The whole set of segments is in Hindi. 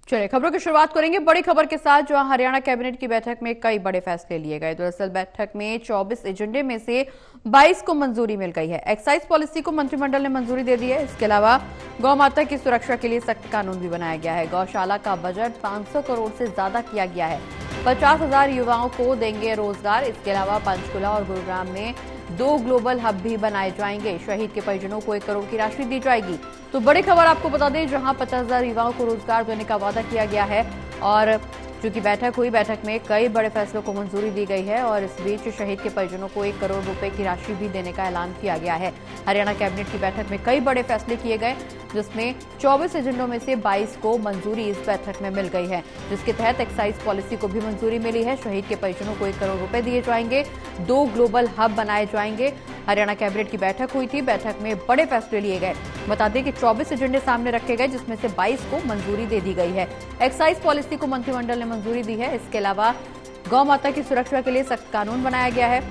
चलिए खबरों की शुरुआत करेंगे बड़ी खबर के साथ, जहां हरियाणा कैबिनेट की बैठक में कई बड़े फैसले लिए गए। दरअसल बैठक में 24 एजेंडे में से 22 को मंजूरी मिल गई है। एक्साइज पॉलिसी को मंत्रिमंडल ने मंजूरी दे दी है। इसके अलावा गौ माता की सुरक्षा के लिए सख्त कानून भी बनाया गया है। गौशाला का बजट 500 करोड़ से ज्यादा किया गया है। 50,000 युवाओं को देंगे रोजगार। इसके अलावा पंचकुला और गुरुग्राम में 2 ग्लोबल हब भी बनाए जाएंगे। शहीद के परिजनों को 1 करोड़ की राशि दी जाएगी। तो बड़ी खबर आपको बता दें, जहां 50,000 युवाओं को रोजगार देने का वादा किया गया है और चूंकि बैठक हुई, बैठक में कई बड़े फैसलों को मंजूरी दी गई है और इस बीच शहीद के परिजनों को 1 करोड़ रुपए की राशि भी देने का ऐलान किया गया है। हरियाणा कैबिनेट की बैठक में कई बड़े फैसले किए गए, जिसमें 24 एजेंडों में से 22 को मंजूरी इस बैठक में मिल गई है, जिसके तहत एक्साइज पॉलिसी को भी मंजूरी मिली है। शहीद के परिजनों को 1 करोड़ रुपए दिए जाएंगे। 2 ग्लोबल हब बनाए जाएंगे। हरियाणा कैबिनेट की बैठक हुई थी, बैठक में बड़े फैसले लिए गए। बता दें कि 24 एजेंडे सामने रखे गए, जिसमें से 22 को मंजूरी दे दी गई है। एक्साइज पॉलिसी को मंत्रिमंडल ने मंजूरी दी है। इसके अलावा गौ माता की सुरक्षा के लिए सख्त कानून बनाया गया है।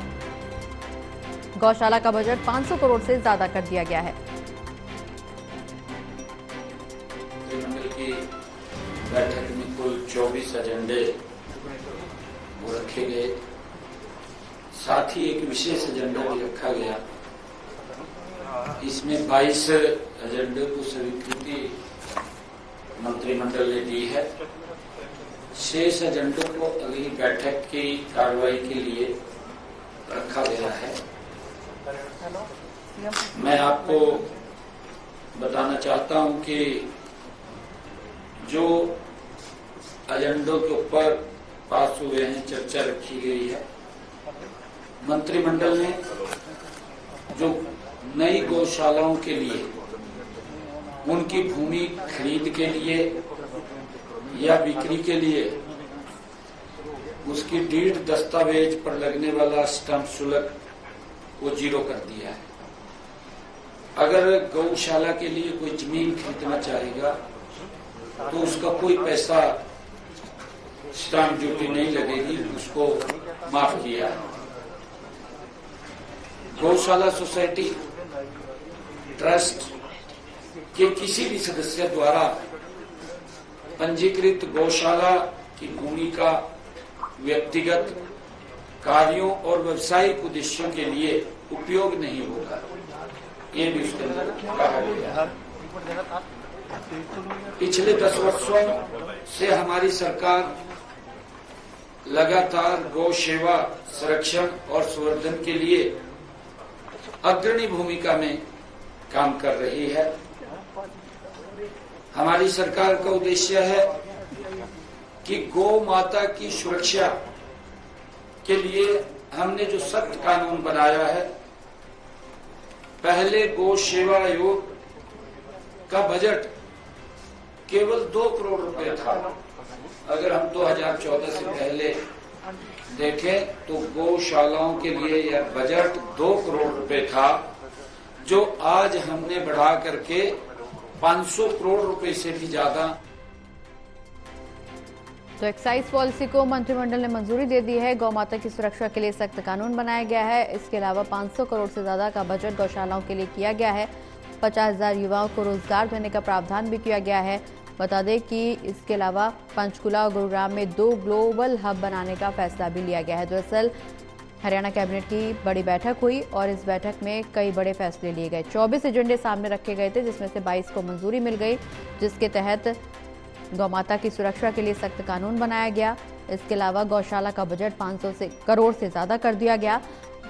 गौशाला का बजट 500 करोड़ से ज्यादा कर दिया गया है। मंत्रिमंडल की बैठक में कुल 24 एजेंडे वो रखे गए, साथ ही एक विशेष एजेंडा भी रखा गया। इसमें 22 एजेंडे को स्वीकृति मंत्रिमंडल ने दी है। शेष एजेंडों को अगली बैठक की कार्रवाई के लिए रखा गया है। मैं आपको बताना चाहता हूं कि जो एजेंडों के ऊपर पास हुए हैं, चर्चा रखी गई है, मंत्रिमंडल ने जो नई गौशालाओं के लिए उनकी भूमि खरीद के लिए या बिक्री के लिए उसकी डीड दस्तावेज पर लगने वाला स्टैंप शुल्क वो 0 कर दिया है। अगर गौशाला के लिए कोई जमीन खरीदना चाहेगा तो उसका कोई पैसा स्टैंप ड्यूटी नहीं लगेगी, उसको माफ किया है। गौशाला सोसाइटी ट्रस्ट के किसी भी सदस्य द्वारा पंजीकृत गौशाला की भूमि का व्यक्तिगत कार्यों और व्यावसायिक उद्देश्यों के लिए उपयोग नहीं होगा, ये भी उसके अंदर कहा गया है। पिछले 10 वर्षों से हमारी सरकार लगातार गौ सेवा, संरक्षण और संवर्धन के लिए अग्रणी भूमिका में काम कर रही है। हमारी सरकार का उद्देश्य है कि गौ माता की सुरक्षा के लिए हमने जो सख्त कानून बनाया है। पहले गौ सेवा आयोग का बजट केवल 2 करोड़ रुपए था। अगर हम 2014 से पहले देखें तो गौशालाओं के लिए यह बजट 2 करोड़ रुपए था, जो आज हमने बढ़ा करके 500 करोड़ रुपए से भी ज्यादा। तो एक्साइज पॉलिसी को मंत्रिमंडल ने मंजूरी दे दी है। गौ माता की सुरक्षा के लिए सख्त कानून बनाया गया है। इसके अलावा 500 करोड़ से ज्यादा का बजट गौशालाओं के लिए किया गया है। 50,000 युवाओं को रोजगार देने का प्रावधान भी किया गया है। बता दें कि इसके अलावा पंचकुला और गुरुग्राम में 2 ग्लोबल हब बनाने का फैसला भी लिया गया है। दरअसल हरियाणा कैबिनेट की बड़ी बैठक हुई और इस बैठक में कई बड़े फैसले लिए गए। 24 एजेंडे सामने रखे गए थे, जिसमें से 22 को मंजूरी मिल गई, जिसके तहत गौ माता की सुरक्षा के लिए सख्त कानून बनाया गया। इसके अलावा गौशाला का बजट 500 करोड़ से ज्यादा कर दिया गया।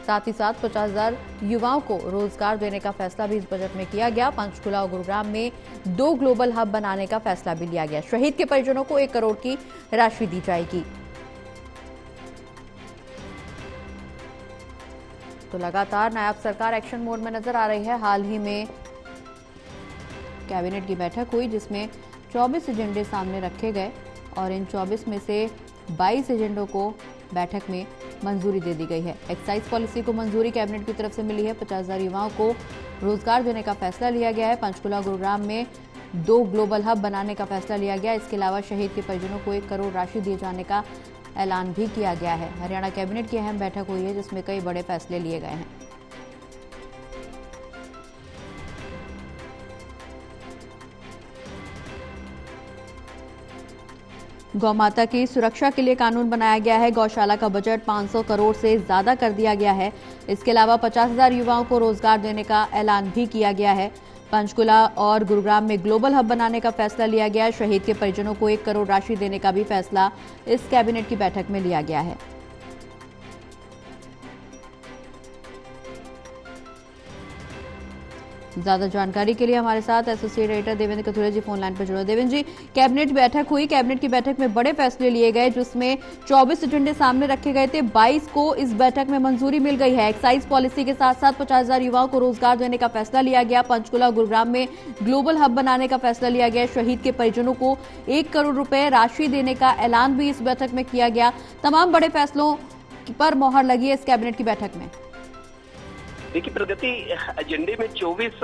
साथ ही साथ 50,000 युवाओं को रोजगार देने का फैसला भी इस बजट में किया गया। पंचकुला और गुरुग्राम में 2 ग्लोबल हब बनाने का फैसला भी लिया गया। शहीद के परिजनों को 1 करोड़ की राशि दी जाएगी। तो लगातार नायब सरकार एक्शन मोड में नजर आ रही है। हाल ही में कैबिनेट की बैठक हुई, जिसमें 24 एजेंडे सामने रखे गए और इन 24 में से 22 एजेंडों को बैठक में मंजूरी दे दी गई है। एक्साइज पॉलिसी को मंजूरी कैबिनेट की तरफ से मिली है। 50,000 युवाओं को रोजगार देने का फैसला लिया गया है। पंचकुला गुरुग्राम में 2 ग्लोबल हब बनाने का फैसला लिया गया। इसके अलावा शहीद के परिजनों को 1 करोड़ राशि दिए जाने का ऐलान भी किया गया है। हरियाणा कैबिनेट की अहम बैठक हुई है, जिसमें कई बड़े फैसले लिए गए हैं। गौ माता की सुरक्षा के लिए कानून बनाया गया है। गौशाला का बजट 500 करोड़ से ज्यादा कर दिया गया है। इसके अलावा 50,000 युवाओं को रोजगार देने का ऐलान भी किया गया है। पंचकुला और गुरुग्राम में ग्लोबल हब बनाने का फैसला लिया गया। शहीद के परिजनों को 1 करोड़ राशि देने का भी फैसला इस कैबिनेट की बैठक में लिया गया है। ज्यादा जानकारी के लिए हमारे साथ एसोसिएट एडिटर देवेंद्र कथुरिया जी फोन लाइन पर जुड़े। देवेंद्र जी, कैबिनेट बैठक हुई, कैबिनेट की बैठक में बड़े फैसले लिए गए जिसमें 24 एजेंडे सामने रखे गए थे। 22 को इस बैठक में मंजूरी मिल गई है। एक्साइज पॉलिसी के साथ साथ 50,000 युवाओं को रोजगार देने का फैसला लिया गया। पंचकुला गुरुग्राम में ग्लोबल हब बनाने का फैसला लिया गया। शहीद के परिजनों को 1 करोड़ रुपए राशि देने का ऐलान भी इस बैठक में किया गया। तमाम बड़े फैसलों पर मोहर लगी है इस कैबिनेट की बैठक में। देखिए, प्रगति एजेंडे में 24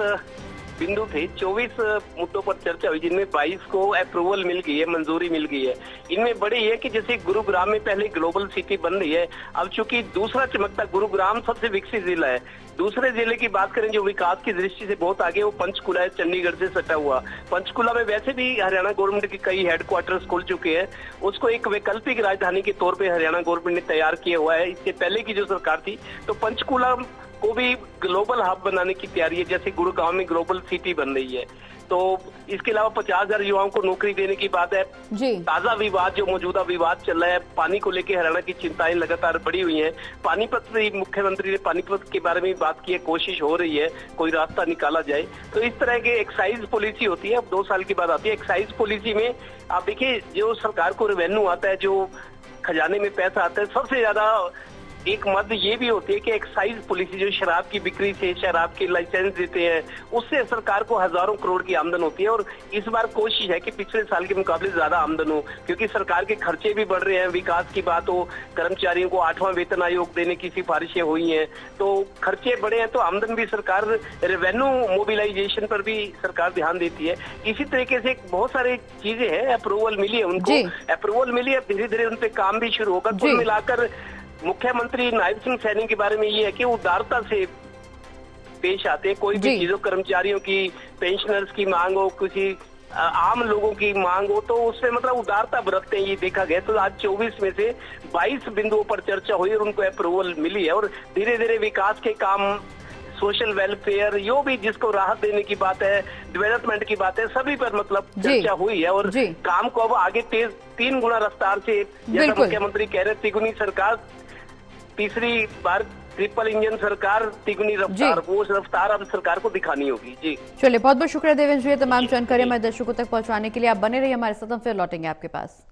बिंदु थे, 24 मुद्दों पर चर्चा हुई, जिनमें 22 को अप्रूवल मिल गई है, मंजूरी मिल गई है। इनमें बड़े ये कि जैसे गुरुग्राम में पहले ग्लोबल सिटी बन रही है, अब चूंकि दूसरा चमकता गुरुग्राम सबसे विकसित जिला है। दूसरे जिले की बात करें जो विकास की दृष्टि से बहुत आगे, वो पंचकुला है, चंडीगढ़ से सटा हुआ। पंचकुला में वैसे भी हरियाणा गवर्नमेंट के कई हेडक्वार्टर्स खुल चुके हैं, उसको एक वैकल्पिक राजधानी के तौर पर हरियाणा गवर्नमेंट ने तैयार किया हुआ है। इससे पहले की जो सरकार थी, तो पंचकुला को भी ग्लोबल हब बनाने की तैयारी है, जैसे गुड़गांव में ग्लोबल सिटी बन रही है। तो इसके अलावा 50,000 युवाओं को नौकरी देने की बात है। ताजा विवाद, जो मौजूदा विवाद चल रहा है पानी को लेकर, हरियाणा की चिंताएं लगातार बढ़ी हुई हैं। पानीपत मुख्यमंत्री ने पानीपत के बारे में बात की है, कोशिश हो रही है कोई रास्ता निकाला जाए। तो इस तरह के एक्साइज पॉलिसी होती है, अब 2 साल के बाद आती है। एक्साइज पॉलिसी में आप देखिए, जो सरकार को रेवेन्यू आता है, जो खजाने में पैसा आता है, सबसे ज्यादा एक मद ये भी होती है कि एक्साइज पॉलिसी, जो शराब की बिक्री से, शराब के लाइसेंस देते हैं, उससे सरकार को हजारों करोड़ की आमदन होती है। और इस बार कोशिश है कि पिछले साल के मुकाबले ज्यादा आमदन हो, क्योंकि सरकार के खर्चे भी बढ़ रहे हैं। विकास की बात हो, कर्मचारियों को 8वां वेतन आयोग देने की सिफारिशें हुई हैं, तो खर्चे बढ़े हैं, तो आमदन भी सरकार, रेवेन्यू मोबिलाइजेशन पर भी सरकार ध्यान देती है। इसी तरीके से बहुत सारी चीजें हैं, अप्रूवल मिली है उनको, अप्रूवल मिली है, धीरे धीरे उन पर काम भी शुरू होगा। कुल मिलाकर मुख्यमंत्री नायब सिंह सैनी के बारे में ये है कि उदारता से पेश आते हैं। कोई भी चीजों, कर्मचारियों की, पेंशनर्स की मांग हो, किसी आम लोगों की मांग हो, तो उसमें मतलब उदारता बरतते हैं, ये देखा गया। तो आज 24 में से 22 बिंदुओं पर चर्चा हुई और उनको अप्रूवल मिली है। और धीरे धीरे विकास के काम, सोशल वेलफेयर, यो भी जिसको राहत देने की बात है, डेवलपमेंट की बात है, सभी पर मतलब चर्चा हुई है। और काम को अब आगे तेज 3 गुना रफ्तार से, जैसा मुख्यमंत्री कह रहे, तिगुनी सरकार, तीसरी बार ट्रिपल इंजन सरकार, तिगुनी रफ्तार, वो रफ्तार अब सरकार को दिखानी होगी। जी चलिए, बहुत बहुत शुक्रिया देवेंद्र जी, तमाम जानकारी हमारे दर्शकों तक पहुंचाने के लिए। आप बने रहिए हमारे साथ, हम फिर लौटेंगे आपके पास।